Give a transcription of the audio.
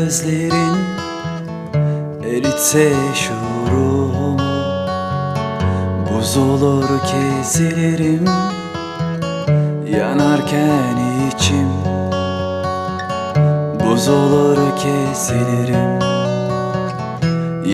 gözlerin eritse şuurumu, buz olur kesilirim yanarken içim, buz olur kesilirim.